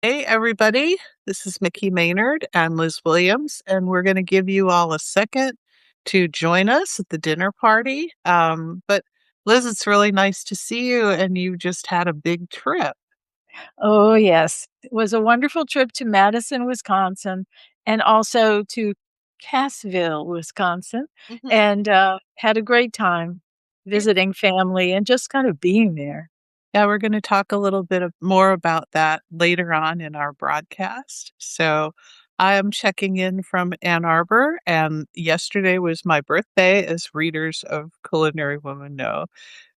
Hey, everybody. This is Micki Maynard and Liz Williams, and we're going to give you all a second to join us at the dinner party. But Liz, it's really nice to see you, and you just had a big trip. Oh, yes. It was a wonderful trip to Madison, Wisconsin, and also to Cassville, Wisconsin, Mhm. and had a great time Yeah, visiting family and just kind of being there. yeah, we're going to talk a little bit more about that later on in our broadcast. So I am checking in from Ann Arbor, and yesterday was my birthday, as readers of Culinary Woman know.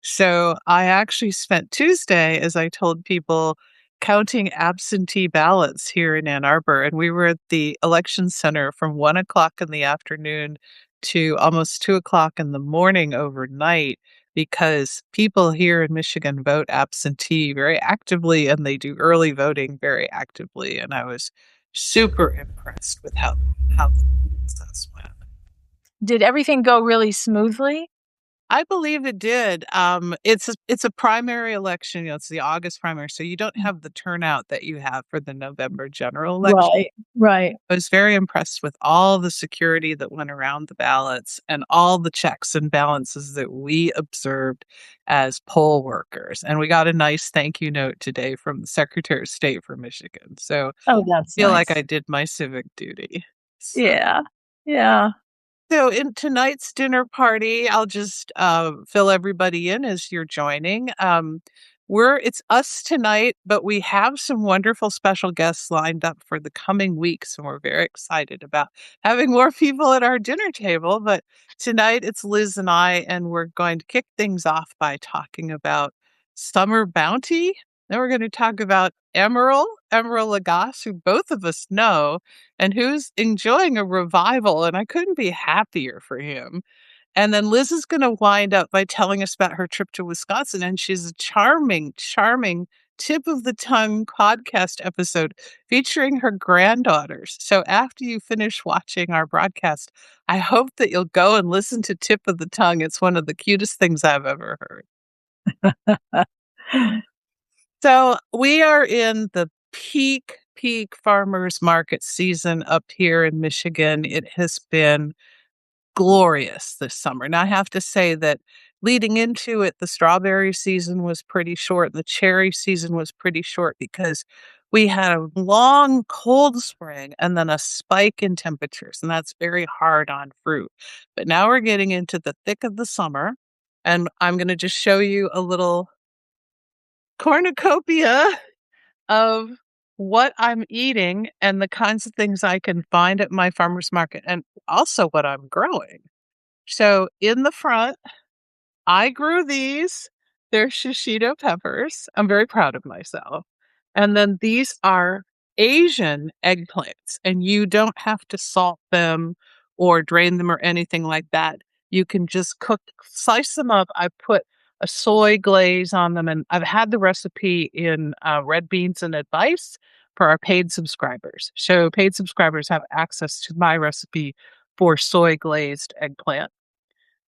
So I actually spent Tuesday, as I told people, counting absentee ballots here in Ann Arbor. And we were at the election center from 1 o'clock in the afternoon to almost 2 o'clock in the morning overnight because people here in Michigan vote absentee very actively and they do early voting very actively. And I was super impressed with how the process went. Did everything go really smoothly? I believe it did. It's a primary election. It's the August primary, so you don't have the turnout that you have for the November general election. Right, right. I was very impressed with all the security that went around the ballots and all the checks and balances that we observed as poll workers. And we got a nice thank you note today from the Secretary of State for Michigan. So Oh, I that's feel like nice. I did my civic duty. So Yeah, yeah. So in tonight's dinner party, I'll just fill everybody in as you're joining. It's us tonight, but we have some wonderful special guests lined up for the coming weeks, and we're very excited about having more people at our dinner table. But tonight it's Liz and I, and we're going to kick things off by talking about summer bounty. Then we're going to talk about Emeril Lagasse, who both of us know and who's enjoying a revival, and I couldn't be happier for him. And then Liz is going to wind up by telling us about her trip to Wisconsin, and she's a charming, charming tip of the tongue podcast episode featuring her granddaughters. So after you finish watching our broadcast, I hope that you'll go and listen to Tip of the Tongue. It's one of the cutest things I've ever heard. So we are in the peak farmers market season up here in Michigan. It has been glorious this summer. Now, I have to say that leading into it, the strawberry season was pretty short. The cherry season was pretty short because we had a long cold spring and then a spike in temperatures, and that's very hard on fruit. But now we're getting into the thick of the summer, and I'm going to just show you a little cornucopia of what I'm eating and the kinds of things I can find at my farmer's market and also what I'm growing. So in the front, I grew these. They're shishito peppers. I'm very proud of myself. And then these are Asian eggplants, and you don't have to salt them or drain them or anything like that. You can just slice them up. I put a soy glaze on them, and I've had the recipe in Red Beans and Advice for our paid subscribers. So paid subscribers have access to my recipe for soy glazed eggplant.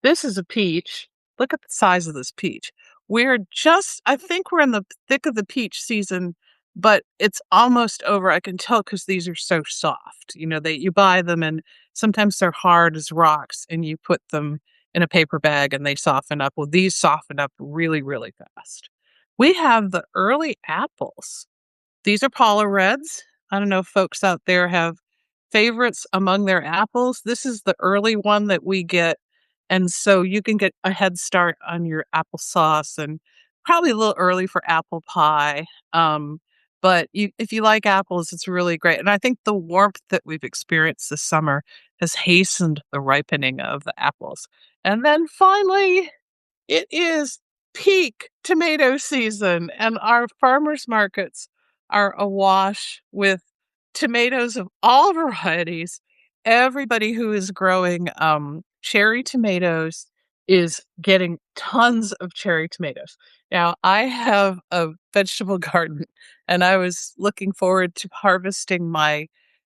This is a peach. Look at the size of this peach. I think we're in the thick of the peach season, but it's almost over. I can tell because these are so soft. You buy them and sometimes they're hard as rocks and you put them in a paper bag and they soften up. Well, these soften up really, really fast. We have the early apples. These are Paula Reds. I don't know if folks out there have favorites among their apples. This is the early one that we get. And so you can get a head start on your applesauce and probably a little early for apple pie. But if you like apples, it's really great. And I think the warmth that we've experienced this summer has hastened the ripening of the apples. And then finally, it is peak tomato season, and our farmers markets are awash with tomatoes of all varieties. Everybody who is growing cherry tomatoes is getting tons of cherry tomatoes. Now, I have a vegetable garden, and I was looking forward to harvesting my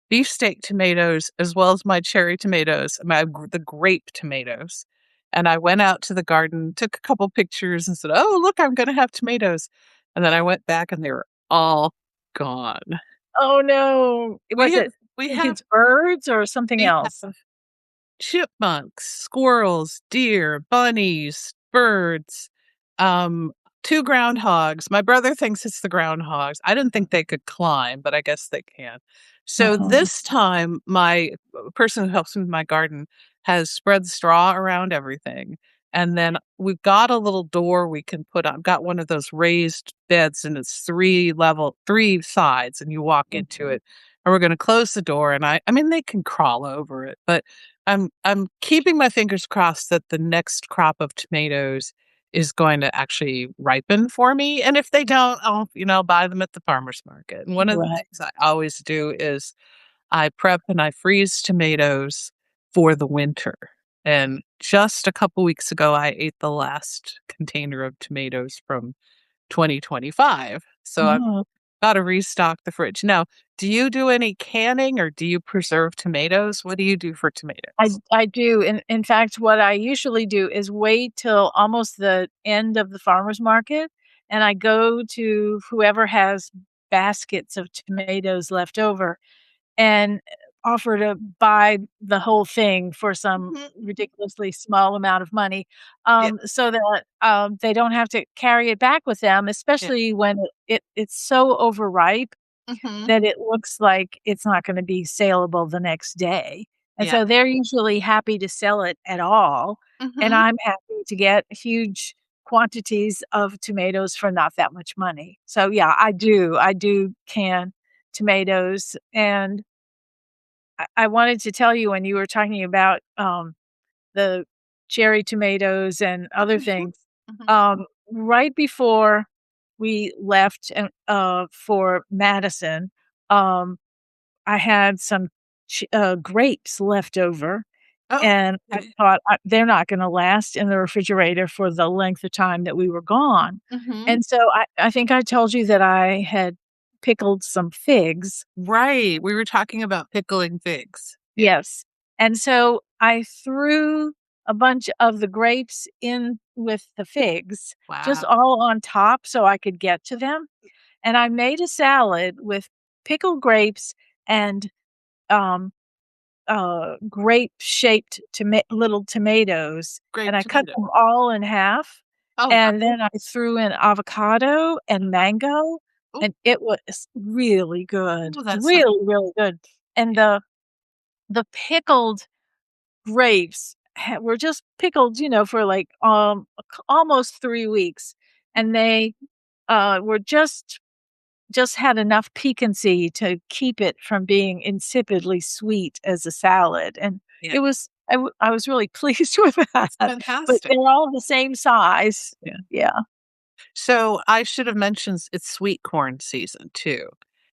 beefsteak tomatoes as well as my cherry tomatoes, the grape tomatoes. And I went out to the garden, took a couple pictures and said, "Oh, look, I'm going to have tomatoes." And then I went back and they were all gone. Oh, no. We Was have it we think have it's birds or something we else? have chipmunks, squirrels, deer, bunnies, birds, um, 2 groundhogs. My brother thinks it's the groundhogs. I didn't think they could climb, but I guess they can. So Uh-huh. this time, my person who helps me with my garden has spread straw around everything. And then we've got a little door we can put on. Got one of those raised beds, and it's 3 sides, and you walk into Mhm. it. And we're going to close the door. And I mean, they can crawl over it, but I'm keeping my fingers crossed that the next crop of tomatoes is going to actually ripen for me, and if they don't, I'll buy them at the farmer's market. And one of the Right. things I always do is I prep and I freeze tomatoes for the winter. And just a couple weeks ago, I ate the last container of tomatoes from 2025. So I've Oh. gotta restock the fridge. Now, do you do any canning or do you preserve tomatoes? What do you do for tomatoes? I do. In fact, what I usually do is wait till almost the end of the farmer's market, and I go to whoever has baskets of tomatoes left over and offer to buy the whole thing for some Mhm. ridiculously small amount of money, Yeah, so that, they don't have to carry it back with them, yeah. especially when it's so overripe Mhm. that it looks like it's not gonna be saleable the next day, and Yeah. so they're usually happy to sell it at all, and Mhm. I'm happy to get huge quantities of tomatoes for not that much money. So, yeah, I do can tomatoes, and I wanted to tell you when you were talking about, the cherry tomatoes and other Mhm. things, Mhm. right before we left and, for Madison, um, I had some grapes left over, Oh, and I okay. thought, "They're not gonna last in the refrigerator for the length of time that we were gone." Mhm. And so I think I told you that I had pickled some figs. Right, we were talking about pickling figs. Yeah. Yes. And so I threw a bunch of the grapes in with the figs, just Wow. all on top so I could get to them, and I made a salad with pickled grapes and, um grape-shaped little tomatoes, and Grape I cut tomato. them all in half, Oh, wow. and then I threw in avocado and mango, Ooh, and it was really good, ooh, that sounds really, really good, and the pickled grapes were just pickled, for, like, almost 3 weeks, and they, were just had enough piquancy to keep it from being insipidly sweet as a salad, and yeah, it was I was really pleased with that, it's but fantastic. they're all the same size. Yeah. Yeah. So I should have mentioned it's sweet corn season too.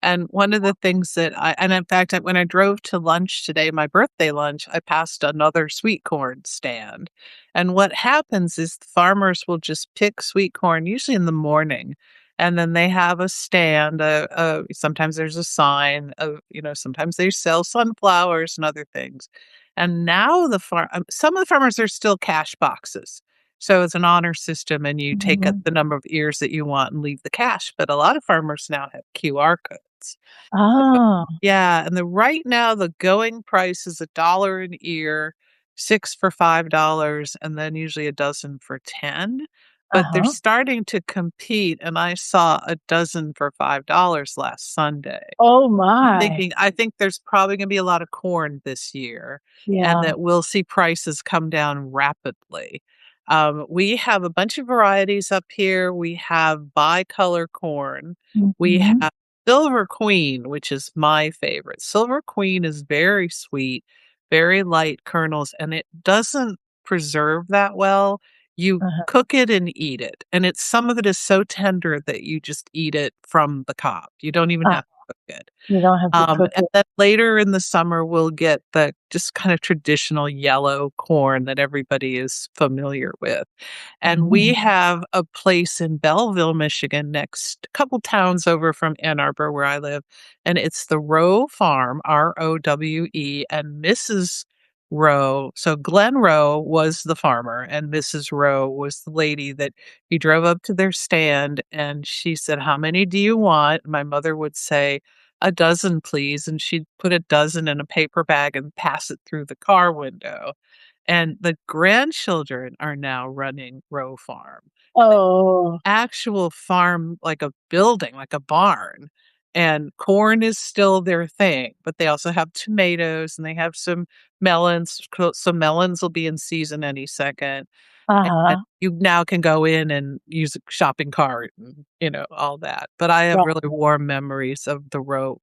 And one of the things that and in fact, when I drove to lunch today, my birthday lunch, I passed another sweet corn stand. And what happens is the farmers will just pick sweet corn, usually in the morning. And then they have a stand. Sometimes there's a sign of, sometimes they sell sunflowers and other things. And now some of the farmers are still cash boxes. So it's an honor system, and you take up Mhm. the number of ears that you want and leave the cash, but a lot of farmers now have QR codes. Oh, Yeah, and the right now, the going price is $1 an ear, 6 for $5, and then usually a dozen for 10, but they're uh-huh. starting to compete, and I saw a dozen for $5 last Sunday. Oh I'm my. thinking I think there's probably gonna be a lot of corn this year, and Yeah. that we'll see prices come down rapidly. We have a bunch of varieties up here. We have bicolor corn. We Mhm. have Silver Queen, which is my favorite. Silver Queen is very sweet, very light kernels, and it doesn't preserve that well. You Uh-huh. cook it and eat it, and some of it is so tender that you just eat it from the cob. You don't even Uh, have to cook it. you don't have to cook And it. then later in the summer, we'll get the just kind of traditional yellow corn that everybody is familiar with. And we Mhm. have a place in Belleville, Michigan, next a couple towns over from Ann Arbor where I live, and it's the Rowe Farm, Rowe, and Mrs. Rowe. So Glenn Rowe was the farmer, and Mrs. Rowe was the lady that he drove up to their stand, and she said, "How many do you want?" My mother would say, a dozen, please." And she'd put a dozen in a paper bag and pass it through the car window. And the grandchildren are now running Row Farm. Oh, Actual farm, like a building, like a barn, and corn is still their thing, but they also have tomatoes and they have some melons. Some melons will be in season any second. And uh-huh, you now can go in and use a shopping cart and, all that. But I have really right. warm memories of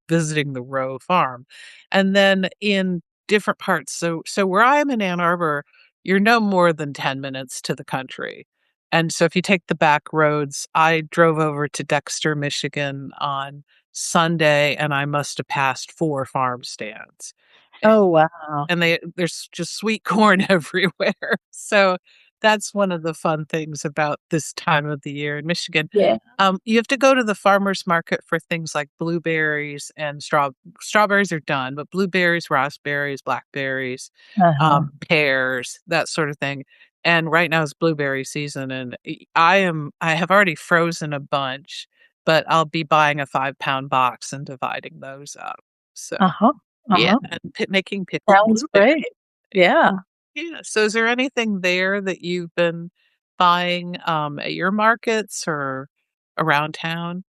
visiting the Row farm. And then in different parts, so where I am in Ann Arbor, you're no more than 10 minutes to the country. And so if you take the back roads, I drove over to Dexter, Michigan on Sunday, and I must have passed 4 farm stands. Oh, wow. And there's just sweet corn everywhere. So that's one of the fun things about this time of the year in Michigan. Yeah. You have to go to the farmer's market for things like blueberries and strawberries are done, but blueberries, raspberries, blackberries, Uh-huh, pears, that sort of thing. And right now is blueberry season, and I have already frozen a bunch, but I'll be buying a 5-pound box and dividing those up. So uh-huh, yeah, uh-huh. and making pickled Sounds blueberries. great. Yeah. Yeah, so is there anything there that you've been buying, at your markets or around town?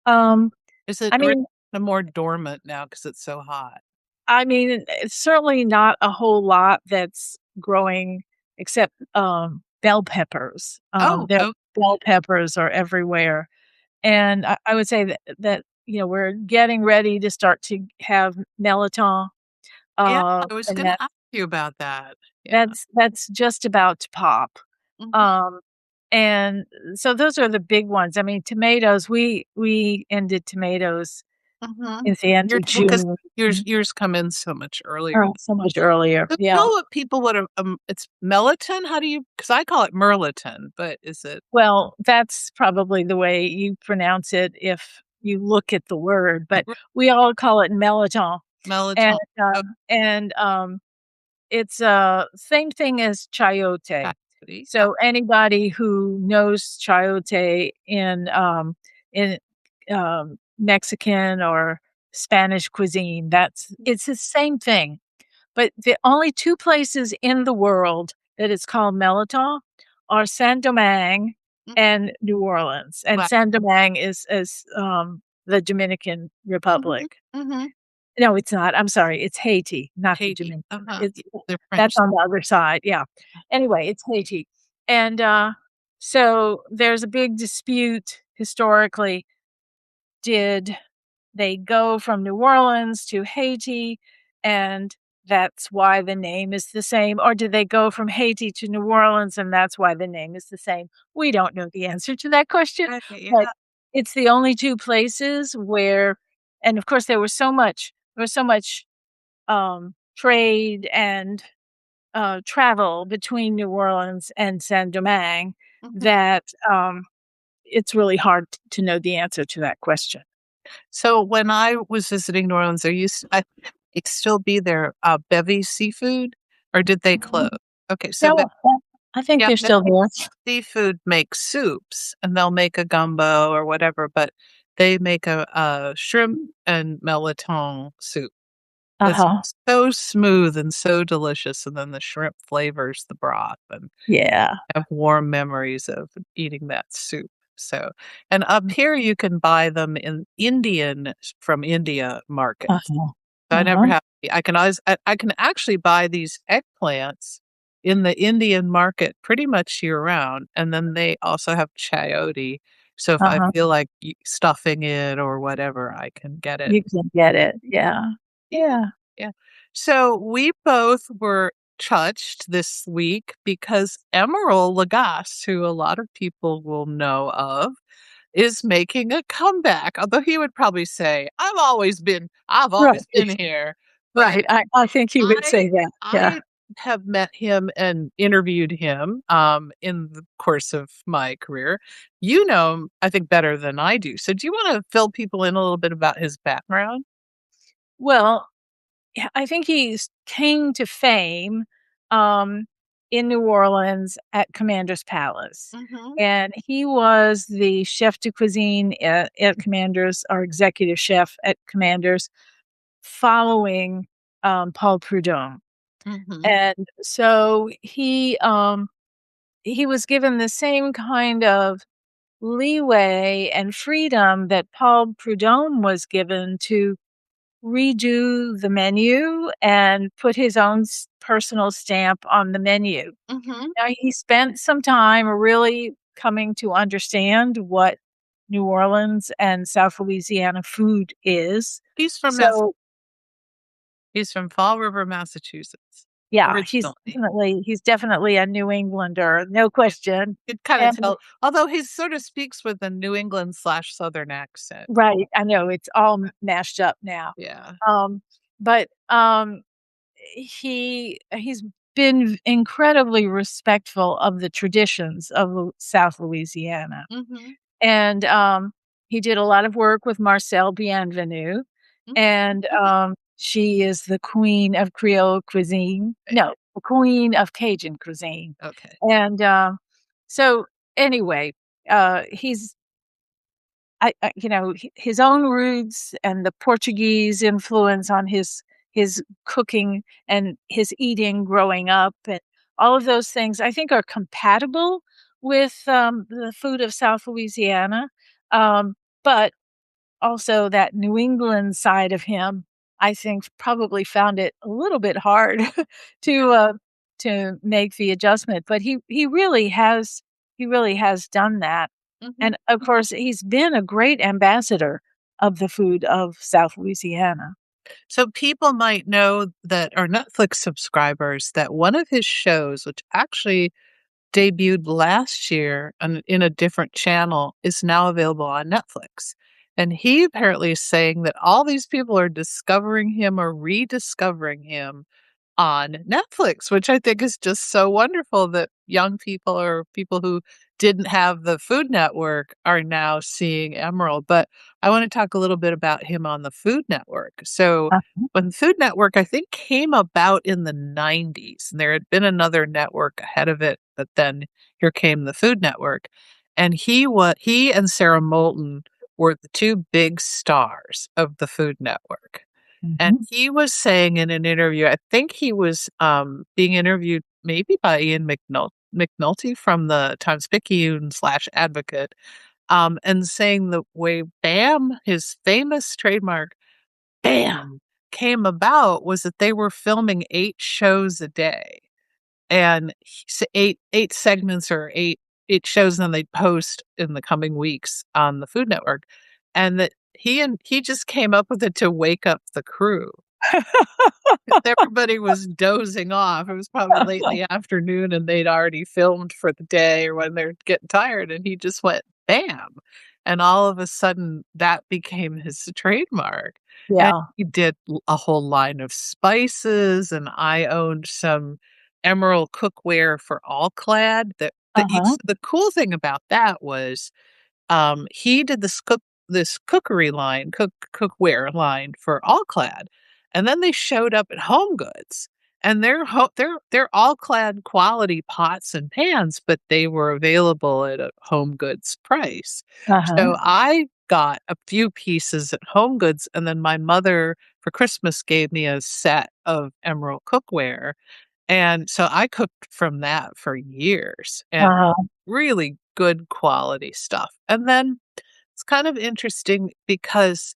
Um, Is it I or mean more dormant now because it's so hot? it's certainly not a whole lot that's growing except, bell peppers. Oh, There oh, bell peppers are everywhere, and I would say that we're getting ready to start to have Melitone, yeah, I was and gonna ask you about that. Yeah. that's just about to pop. Mhm, Um, and so those are the big ones. I mean, tomatoes, we ended tomatoes mhm. at the end Your of well, 'cause June. yours come in so much earlier. Oh, so much earlier. So Yeah. tell what people what it's Melatonin? How do you? Because I call it Merlaton, but is it Well, that's probably the way you pronounce it if you look at the word, but we all call it Melitone. And, Melatonin? uh, Okay, and, it's, same thing as chayote. capacity. So anybody who knows chayote in, Mexican or Spanish cuisine, it's the same thing. But the only 2 places in the world that it's called Meliton are Saint-Domingue Mhm, and New Orleans, and wow. Saint-Domingue is the Dominican Mhm, Republic. mhm. No, it's not, I'm sorry, it's Haiti, not the Haiti, Dominican. yeah, It's they're That's French. on the other side, yeah. Anyway, it's Haiti, and, so there's a big dispute historically. Did they go from New Orleans to Haiti, and that's why the name is the same, or did they go from Haiti to New Orleans, and that's why the name is the same? We don't know the answer to that question, Right, but yeah, it's the only 2 places where and of course, there was so much, trade and, travel between New Orleans and Saint-Domingue mhm. that, it's really hard to know the answer to that question. So when I was visiting New Orleans, there used I it still be there, Bevy Seafood, or did they close? Okay, so No, I think yeah, they're still Bevy there. Seafood makes soups, and they'll make a gumbo or whatever, but they make a shrimp and melon soup that's Uh-huh. so smooth and so delicious, and then the shrimp flavors the broth, and Yeah. have warm memories of eating that soup. So, and up here you can buy them in from India markets. Uh-huh. So I never Uh-huh. have I can actually buy these eggplants in the Indian market pretty much year round, and then they also have chayote. So if I Uh-huh. feel like stuffing it or whatever, I can get it. You can get it. Yeah. Yeah, Yeah. yeah. So we both were touched this week because Emerald Lagasse, who a lot of people will know of, is making a comeback. Although he would probably say, I've Right. always been here. But Right. I think you would I say that. Yeah. I have met him and interviewed him in the course of my career. You know him, I think, better than I do. So do you want to fill people in a little bit about his background? Well, yeah, I think he's came to fame, um, in New Orleans at Commander's Palace. Mhm. And he was the chef de cuisine at Commander's, or executive chef at Commander's, following Paul Prudhomme. Mhm. And so he was given the same kind of leeway and freedom that Paul Prudhomme was given to redo the menu and put his own personal stamp on the menu. Mhm. Now, he spent some time really coming to understand what New Orleans and South Louisiana food is. He's from Mass So, he's from Fall River, Massachusetts, yeah, originally. he's definitely a New Englander, no question. You could kinda And tell, although he sort of speaks with a New England/Southern accent. right, I know it's all mashed up now. Yeah. Um, but he's been incredibly respectful of the traditions of South Louisiana. Mhm. And, he did a lot of work with Marcel Bienvenu, Mhm. and, she is the queen of Creole cuisine. Right. No, the queen of Cajun cuisine. Okay. And, so anyway, he's his own roots and the Portuguese influence on his cooking and his eating growing up and all of those things, I think, are compatible with, the food of South Louisiana, but also that New England side of him, I think, probably found it a little bit hard to, uh, to make the adjustment, but he really has done that, Mhm. and, of course, he's been a great ambassador of the food of South Louisiana. So people might know that are Netflix subscribers that one of his shows, which actually debuted last year in a different channel, is now available on Netflix. And he apparently is saying that all these people are discovering him or rediscovering him on Netflix, which I think is just so wonderful that young people or people who didn't have the Food Network are now seeing Emerald. But I want to talk a little bit about him on the Food Network. So, Uh-huh. when Food Network, I think, came about in the 90s, and there had been another network ahead of it, but then here came the Food Network. And he and Sarah Moulton were the two big stars of the Food Network. And Mhm. he was saying in an interview, I think he was, being interviewed maybe by Ian McNulty from the Times-Picayune/Advocate, and saying the way BAM, his famous trademark, BAM, came about was that they were filming 8 shows a day, and s 8 segments or 8 shows, and then they'd post in the coming weeks on the Food Network, and that he just came up with it to wake up the crew. Everybody was dozing off. It was probably late in the afternoon, and they'd already filmed for the day or when they're getting tired, and he just went, "Bam!" And all of a sudden, that became his trademark, and Yeah. he did a whole line of spices, and I owned some emerald cookware for All-Clad that Uh-huh. used the cool thing about that was he did this cookery line, cookware line for All-Clad, and then they showed up at Home Goods, and they're All-Clad quality pots and pans, but they were available at a Home Goods price. Uh-huh. So I got a few pieces at Home Goods, and then my mother for Christmas gave me a set of Emerald cookware, and so I cooked from that for years, and Uh-huh. really good quality stuff. And then it's kind of interesting because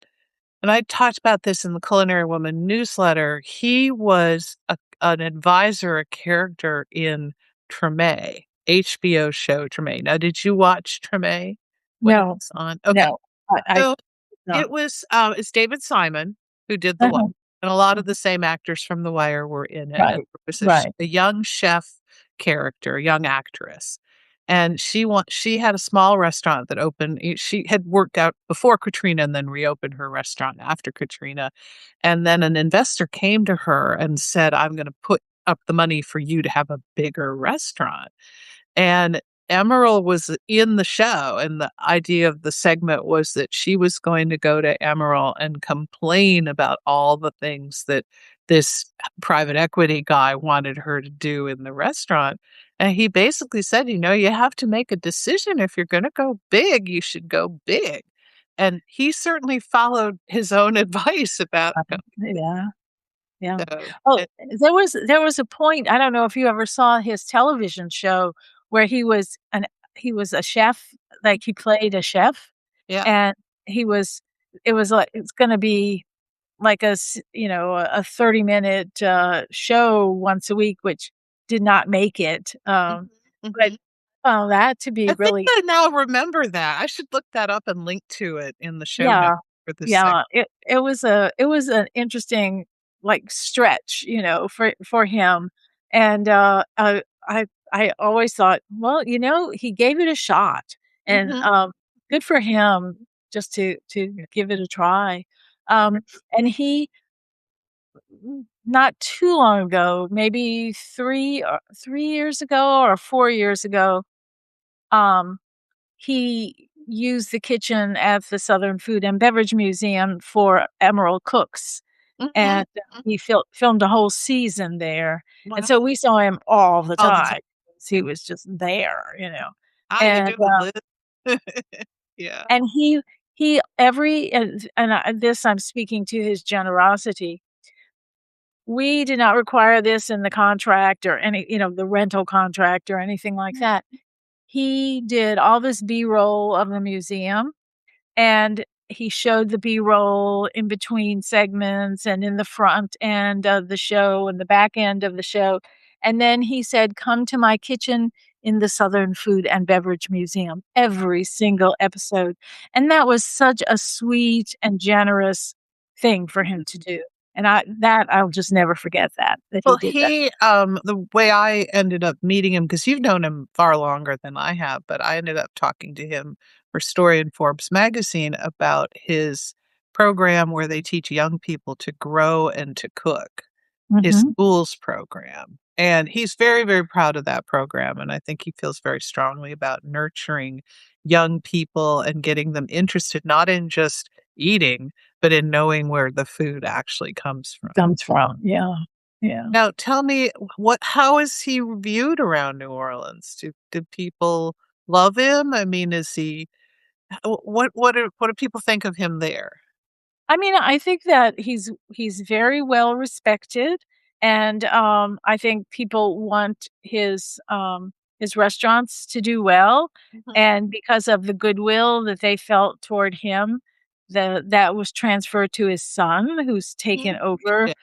and I talked about this in the Culinary Woman newsletter, he was an advisor, a character in Treme, HBO show Treme. Now, did you watch Treme when it No, was on? Okay. no, I So no. it's David Simon who did The Wire, Uh-huh. and a lot of the same actors from The Wire were in it, and Right, there was right. a young chef character, a young actress, and she had a small restaurant that opened she had worked out before Katrina and then reopened her restaurant after Katrina, and then an investor came to her and said, "I'm gonna put up the money for you to have a bigger restaurant." And Emerald was in the show, and the idea of the segment was that she was going to go to Emerald and complain about all the things that this private equity guy wanted her to do in the restaurant. And he basically said, you have to make a decision. If you're going to go big, you should go big. And he certainly followed his own advice about Yeah, yeah. so, Oh, there was a point, I don't know if you ever saw his television show where he was a chef, like, he played a chef, yeah. and he was it was like it's gonna be like a 30-minute, show once a week, which did not make it, Mhm, but mhm. found that to be I think really. I now remember that. I should look that up and link to it in the show notes Yeah. for this Yeah, segment. it was an interesting, like, stretch, for him, and, I always thought, "Well, he gave it a shot," and, Mhm. good for him just to give it a try, and he not too long ago, maybe 3 years ago or 4 years ago, um he used the kitchen at the Southern Food and Beverage Museum for Emerald Cooks, Mhm, and, mhm. he filmed a whole season there, and Wow. so we saw him all the All the time. time, 'cause he was just there, How you and, doing, Liz? Yeah. he every and this I'm speaking to his generosity. We did not require this in the contract or the rental contract or anything like that. He did all this B-roll of the museum, and he showed the B-roll in between segments and in the front end of the show and the back end of the show, and then he said, "Come to my kitchen in the Southern Food and Beverage Museum," every single episode, and that was such a sweet and generous thing for him to do, and I'll just never forget that he Well, did that. the way I ended up meeting him, because you've known him far longer than I have, but I ended up talking to him for story in Forbes magazine about his program where they teach young people to grow and to cook, his Mhm. schools program. And he's very, very proud of that program. And I think he feels very strongly about nurturing young people and getting them interested, not in just eating, but in knowing where the food actually comes from. Comes from, yeah, yeah. Now tell me how is he viewed around New Orleans? Do people love him? I mean, is he what do people think of him there? I mean, I think that he's very well respected, and, I think people want his restaurants to do well, Mhm. and because of the goodwill that they felt toward him, that was transferred to his son, who's taken Mhm. over, Yeah,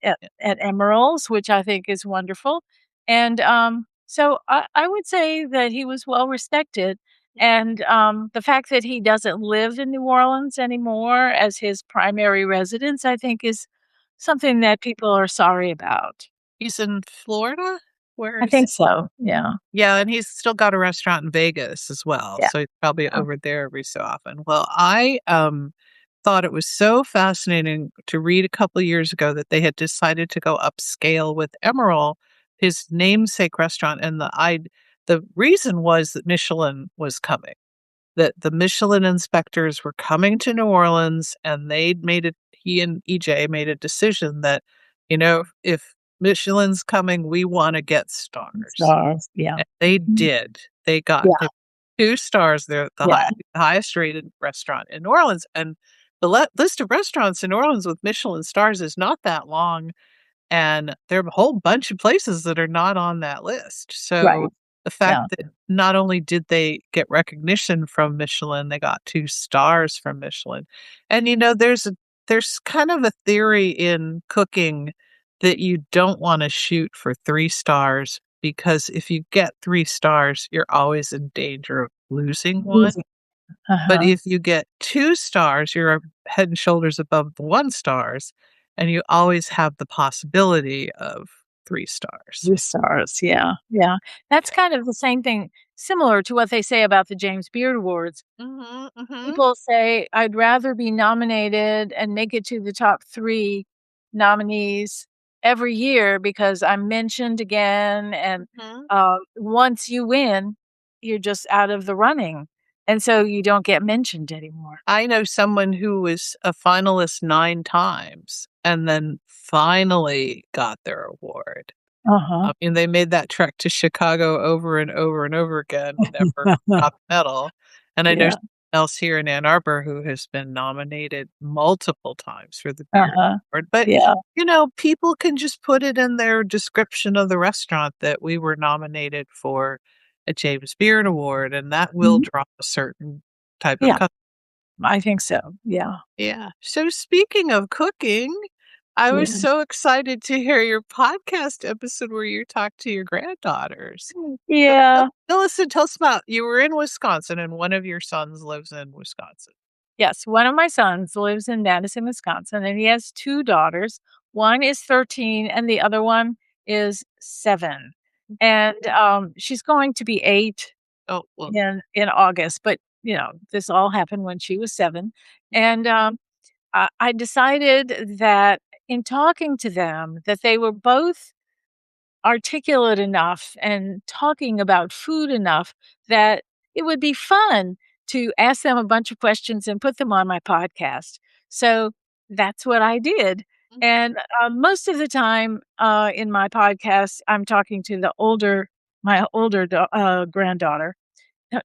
yeah, yeah. at Emeril's, which I think is wonderful, and, so I would say that he was well respected, and, the fact that he doesn't live in New Orleans anymore as his primary residence, I think is something that people are sorry about. He's in Florida? Where I is he? think so, yeah, Yeah, and he's still got a restaurant in Vegas as well, yeah, so he's probably yeah. over there every so often. Well, I thought it was so fascinating to read a couple years ago that they had decided to go upscale with Emerald, his namesake restaurant, and the reason was that Michelin was coming, that the Michelin inspectors were coming to New Orleans, and he and EJ made a decision that, if Michelin's coming, we wanna get stars. Stars, yeah. And they Mhm. did. They got Yeah, the 2 stars. They're yeah, the highest rated restaurant in New Orleans, and the list of restaurants in New Orleans with Michelin stars is not that long. And there are a whole bunch of places that are not on that list. So right, the fact yeah. that not only did they get recognition from Michelin, they got 2 stars from Michelin. And there's kind of a theory in cooking that you don't wanna shoot for 3 stars, because if you get 3 stars, you're always in danger of losing 1. Easy. But Uh-huh. if you get 2 stars, you're head and shoulders above the 1 stars, and you always have the possibility of 3 stars. The stars, yeah, yeah. That's Okay. kind of the same thing similar to what they say about the James Beard Awards. Mhm, mhm, People say, "I'd rather be nominated and make it to the top 3 nominees every year because I'm mentioned again, and, mhm. once you win, you're just out of the running, and so you don't get mentioned anymore. I know someone who was a finalist 9 times and then finally got their award. Uh-huh. And they made that trek to Chicago over and over and over again, never got the medal. And I know Yeah. someone else here in Ann Arbor who has been nominated multiple times for the beer Uh-huh. award. But, Yeah. people can just put it in their description of the restaurant that we were nominated for a James Beard Award, and that will Mhm. draw a certain type of Yeah, customer. I think so. Yeah. Yeah. So speaking of cooking, I was Yes. so excited to hear your podcast episode where you talked to your granddaughters. So Yeah. tell us about you were in Wisconsin and one of your sons lives in Wisconsin. Yes, one of my sons lives in Madison, Wisconsin, and he has 2 daughters. One is 13 and the other one is 7. And, she's going to be 8 Oh, well, in August, but, this all happened when she was 7. And, I decided that in talking to them that they were both articulate enough and talking about food enough that it would be fun to ask them a bunch of questions and put them on my podcast. So that's what I did. mhm, And most of the time in my podcast, I'm talking to my older granddaughter,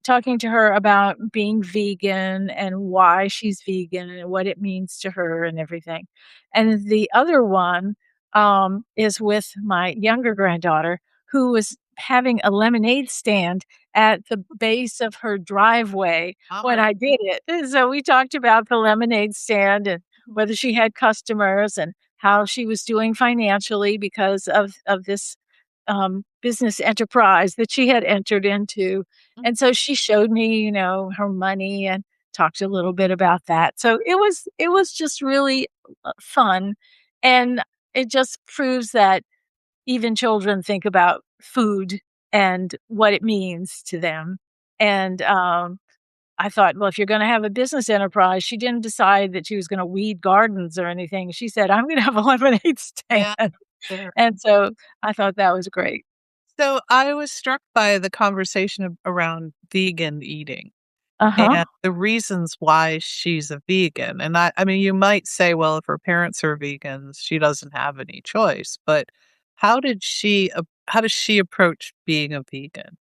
talking to her about being vegan and why she's vegan and what it means to her and everything. And the other one is with my younger granddaughter who was having a lemonade stand at the base of her driveway when alright, I did it. And so we talked about the lemonade stand and mhm, whether she had customers and how she was doing financially because of this business enterprise that she had entered into. mhm, And so she showed me, her money and talked a little bit about that. So it was just really fun, and it just proves that even children think about food and what it means to them. And I thought, well, if you're going to have a business enterprise, she didn't decide that she was going to weed gardens or anything. She said, I'm going to have a lemonade stand. yeah, there. And so I thought that was great. So I was struck by the conversation around vegan eating Uh huh. and the reasons why she's a vegan. And I mean, you might say, well, if her parents are vegans, she doesn't have any choice. But how does she approach being a vegan?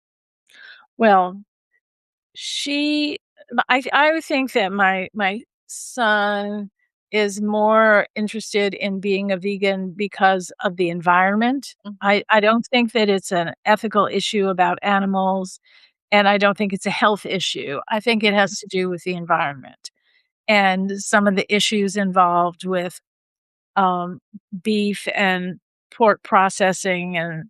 Well, She I would think that my son is more interested in being a vegan because of the environment. Mhm, I don't think that it's an ethical issue about animals, and I don't think it's a health issue. I think it has to do with the environment and some of the issues involved with, um, beef and pork processing and,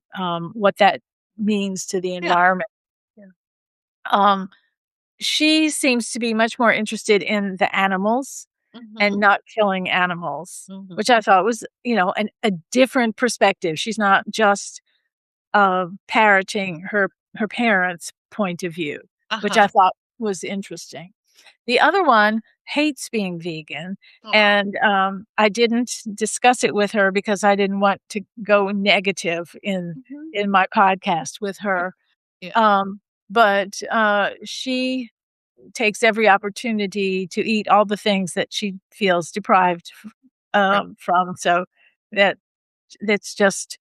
what that means to the yeah. environment. Yeah. Um She seems to be much more interested in the animals and Mhm, not killing animals, mhm. which I thought was, a different perspective. She's not just, parroting her parents' point of view, which I Uh-huh. thought was interesting. The other one hates being vegan, Aw. and, I didn't discuss it with her because I didn't want to go negative Mhm. in my podcast with Yeah. her. Yeah. But, she takes every opportunity to eat all the things that she feels deprived Right. from, so that that's just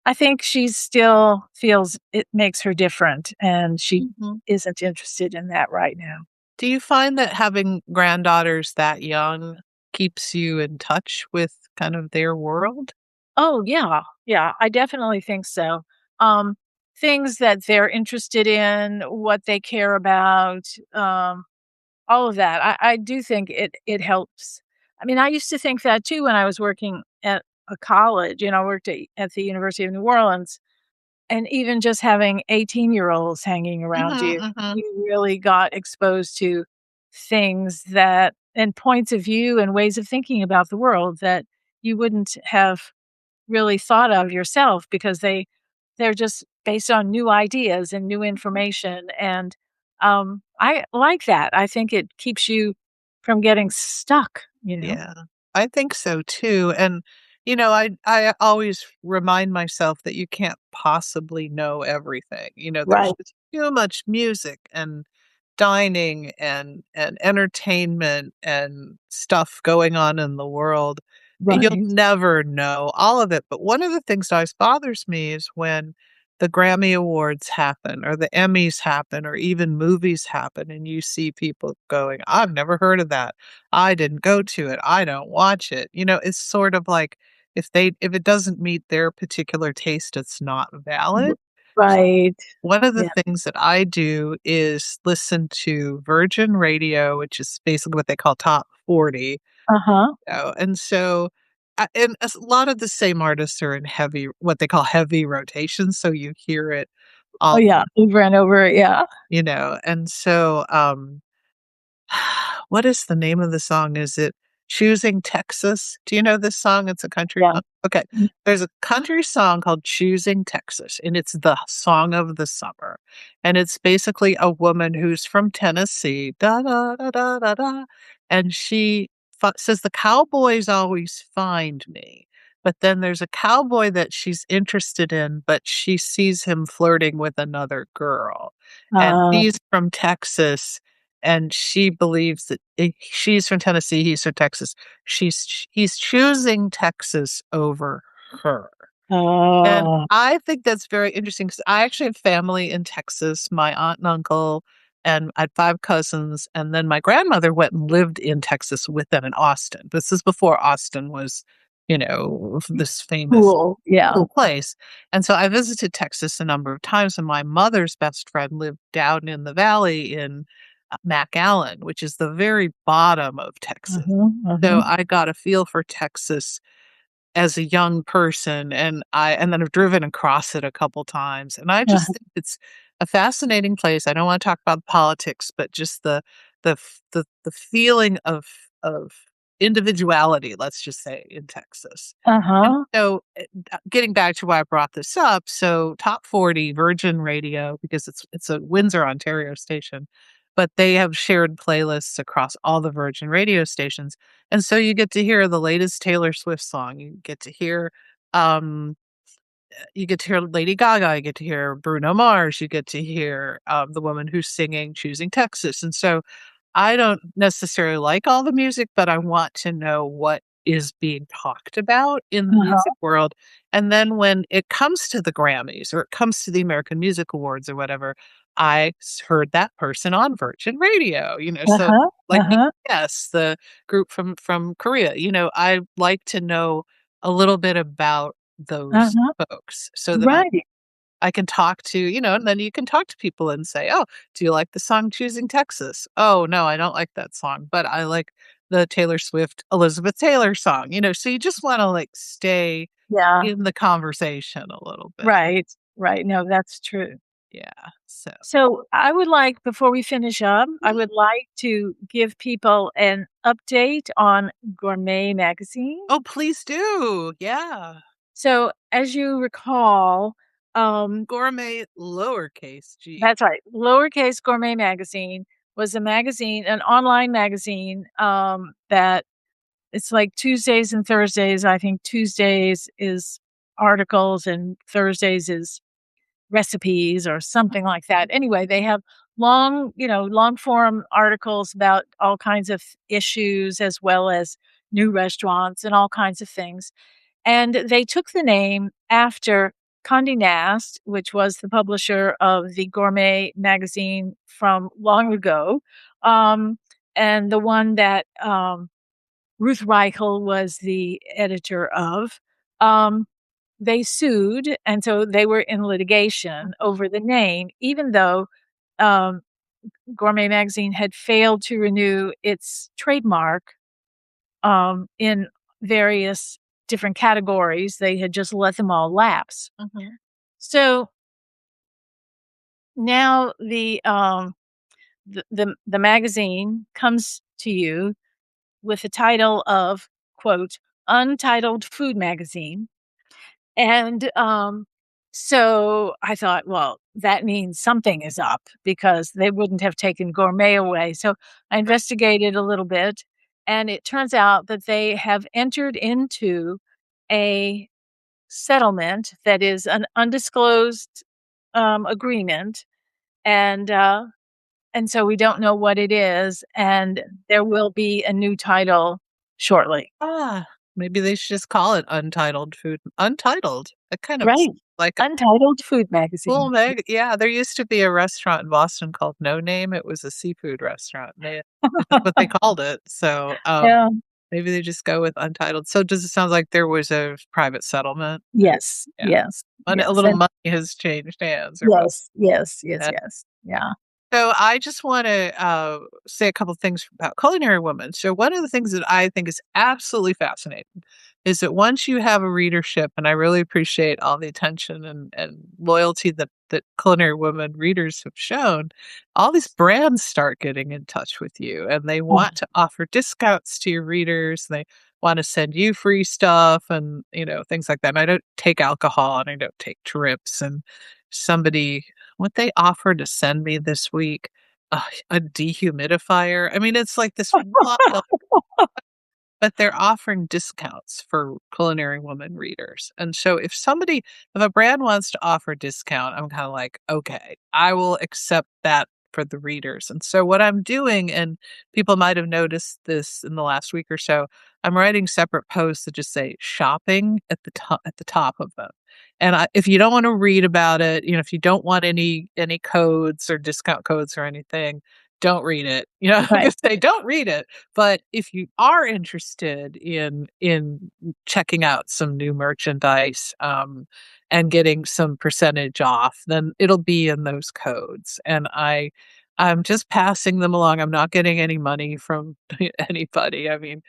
I think she still feels it makes her different, and she Mhm. isn't interested in that right now. Do you find that having granddaughters that young keeps you in touch with kind of their world? Oh, yeah, yeah, I definitely think so. Um, Things that they're interested in, what they care about, all of that. I do think it helps. I mean, I used to think that too when I was working at a college, I worked at the University of New Orleans, and even just having 18-year-olds hanging around Mhm, you, mhm. you really got exposed to things that and points of view and ways of thinking about the world that you wouldn't have really thought of yourself because they're just based on new ideas and new information, and, I like that. I think it keeps you from getting stuck. Yeah, I think so too, and, I always remind myself that you can't possibly know everything, there's Right. just too much music and dining and entertainment and stuff going on in the world. You'll Right. never know all of it, but one of the things that always bothers me is when the Grammy Awards happen or the Emmys happen or even movies happen and you see people going, "I've never heard of that. I didn't go to it. I don't watch it." It's sort of like if it doesn't meet their particular taste, it's not valid. R right. One of the Yeah. things that I do is listen to Virgin Radio, which is basically what they call Top 40. Uh-huh. And so, and a lot of the same artists are in what they call heavy rotation. So you hear it Oh, all, yeah. Over and over, yeah. and so, what is the name of the song? Is it "Choosing Texas"? Do you know this song? It's a country Yeah. song. Okay. Mm. There's a country song called "Choosing Texas," and it's the song of the summer. And it's basically a woman who's from Tennessee, da da da da da da, and she says, "The cowboys always find me." But then there's a cowboy that she's interested in, but she sees him flirting with another girl. And Uh, he's from Texas, and she believes that she's from Tennessee, he's from Texas. He's choosing Texas over her. And oh, I think that's very interesting because I actually have family in Texas, my aunt and uncle, and I had 5 cousins, and then my grandmother went and lived in Texas with them in Austin. This is before Austin was, this famous cool. Yeah. cool place. And so I visited Texas a number of times, and my mother's best friend lived down in the valley in McAllen, which is the very bottom of Texas. Uh-huh, So uh-huh, I got a feel for Texas as a young person, and then I've driven across it a couple times, and I just uh-huh, think it's a fascinating place. I don't wanna talk about politics, but just the feeling of individuality, let's just say, in Texas. And uh-huh, so, getting back to why I brought this up, so Top 40, Virgin Radio, because it's a Windsor, Ontario station, but they have shared playlists across all the Virgin radio stations, and so you get to hear the latest Taylor Swift song, um, you get to hear Lady Gaga, you get to hear Bruno Mars, you get to hear, the woman who's singing "Choosing Texas," and so I don't necessarily like all the music, but I want to know what is being talked about in the music uh-huh, world. And then when it comes to the Grammys or it comes to the American Music Awards or whatever, heard that person on Virgin Radio, so uh-huh, like uh-huh, yes, the group from Korea, I like to know a little bit about those uh-huh. folks so that Right. I can talk to, and then you can talk to people and say, "Oh, do you like the song Choosing Texas?" "Oh, no, I don't like that song, but I like the Taylor Swift Elizabeth Taylor song," so you just wanna, like, stay Yeah. in the conversation a little bit. Right. Right. No, that's true. Yeah, so So I would like, before we finish up, I Mhm. would like to give people an update on Gourmet Magazine. Oh, please do, yeah. So as you recall, Gourmet lowercase g. that's right, Lowercase Gourmet Magazine was a magazine, an online magazine, that it's like Tuesdays and Thursdays. I think Tuesdays is articles and Thursdays is recipes or something like that. Anyway, they have long form articles about all kinds of issues as well as new restaurants and all kinds of things. And they took the name after Condé Nast, which was the publisher of the gourmet magazine from long ago, um, and the one that Ruth Reichel was the editor of. Um, they sued, and so they were in litigation over the name, even though um, Gourmet Magazine had failed to renew its trademark in various different categories. They had just let them all lapse. Mhm. So now the magazine comes to you with the title of quote Untitled Food Magazine. And, so I thought, well, that means something is up because they wouldn't have taken gourmet away. So I investigated a little bit, and it turns out that they have entered into a settlement that is an undisclosed agreement, and, so we don't know what it is, and there will be a new title shortly. Ah, maybe they should just call it Untitled Food Untitled. It kind of Right. like a Untitled Food cool Magazine. name. Yeah, there used to be a restaurant in Boston called No Name. It was a seafood restaurant. That's what they called it. So, Yeah. maybe they just go with Untitled. So does it sound like there was a private settlement? Yes, Yeah. yes, A yes, little and money has changed hands or what. yes, yes, yes, yes. Yeah. So I just want to say a couple things about Culinary Woman. So one of the things that I think is absolutely fascinating is that once you have a readership, and I really appreciate all the attention and loyalty that Culinary Woman readers have shown, all these brands start getting in touch with you, and they Oh, want to offer discounts to your readers. They want to send you free stuff, and things like that. And I don't take alcohol, and I don't take trips, and somebody what they offered to send me this week, a dehumidifier. I mean, it's like this wild but they're offering discounts for Culinary Woman readers. And so if a brand wants to offer a discount, I'm kind of like, okay, I will accept that for the readers. And so what I'm doing, and people might have noticed this in the last week or so, I'm writing separate posts that just say shopping at the top of them. And if you don't want to read about it, if you don't want any codes or discount codes or anything, don't read it. I right, can say don't read it, but if you are interested in checking out some new merchandise, and getting some percentage off, then it'll be in those codes. And I'm just passing them along. I'm not getting any money from anybody. I mean,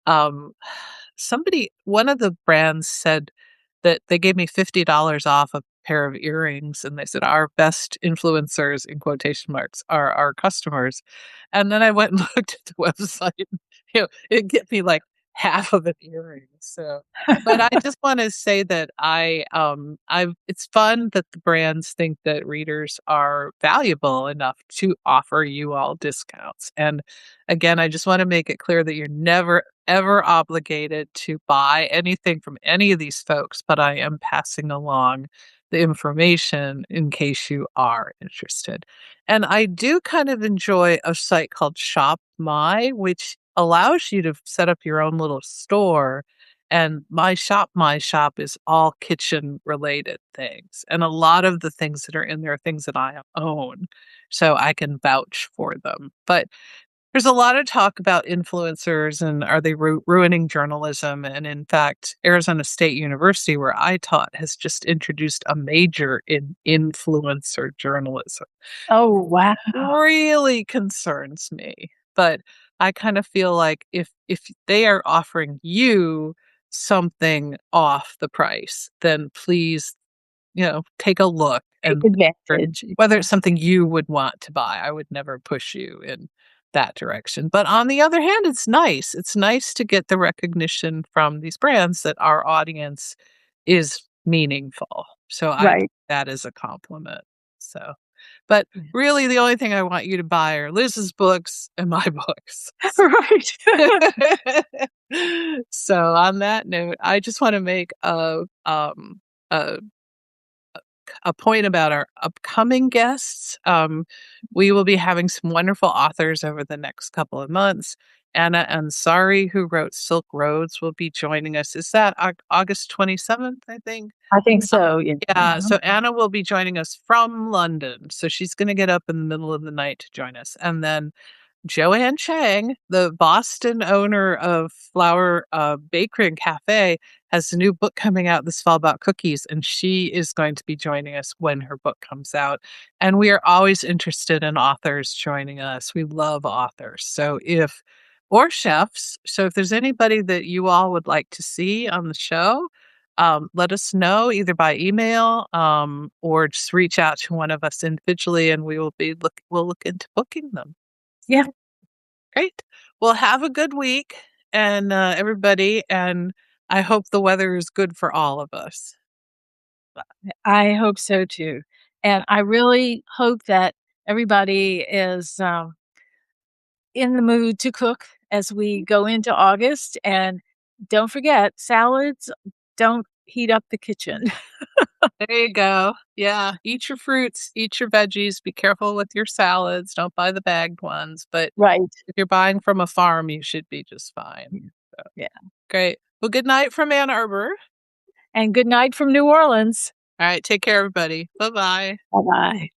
um, one of the brands said that they gave me $50 off a pair of earrings, and they said, "Our best influencers," in quotation marks, "are our customers." And then I went and looked at the website, and, it get me, like, half of an earring, so but I just wanna say that I've it's fun that the brands think that readers are valuable enough to offer you all discounts, and, again, I just wanna make it clear that you're never, ever obligated to buy anything from any of these folks, but I am passing along the information in case you are interested. And I do kind of enjoy a site called Shop My, which allows you to set up your own little store. And My Shop is all kitchen related things. And a lot of the things that are in there are things that I own. So I can vouch for them. But there's a lot of talk about influencers and are they ruining journalism? And in fact, Arizona State University, where I taught, has just introduced a major in influencer journalism. Oh, wow. Really concerns me. But I kind of feel like if they are offering you something off the price, then please take a look Take and advantage. whether it's something you would want to buy. I would never push you in that direction. But on the other hand, it's nice. It's nice to get the recognition from these brands that our audience is meaningful. So I take Right. that as a compliment. So, but really the only thing I want you to buy are Liz's books and my books. Right. So on that note, I just want to make a a point about our upcoming guests. We will be having some wonderful authors over the next couple of months. Anna Ansari, who wrote Silk Roads, will be joining us. Is that August 27th, I think? I think Uh, so, yeah. Yeah, Mhm. so Anna will be joining us from London. So she's going to get up in the middle of the night to join us. And then Joanne Chang, the Boston owner of Flower Bakery and Cafe, has a new book coming out this fall about cookies, and she is going to be joining us when her book comes out. And we are always interested in authors joining us. We love authors. Or chefs. So if there's anybody that you all would like to see on the show, let us know either by email, or just reach out to one of us individually, and we'll look into booking them. Yeah, Great. Well, have a good week and everybody, and I hope the weather is good for all of us. I hope so too, and I really hope that everybody is, in the mood to cook as we go into August, and don't forget, salads don't heat up the kitchen. There you go. Yeah, eat your fruits, eat your veggies, be careful with your salads, don't buy the bagged ones, but Right. if you're buying from a farm, you should be just fine. Yeah. So, Yeah. great. Well, good night from Ann Arbor. And good night from New Orleans. All right, take care, everybody. Bye-bye. Bye-bye.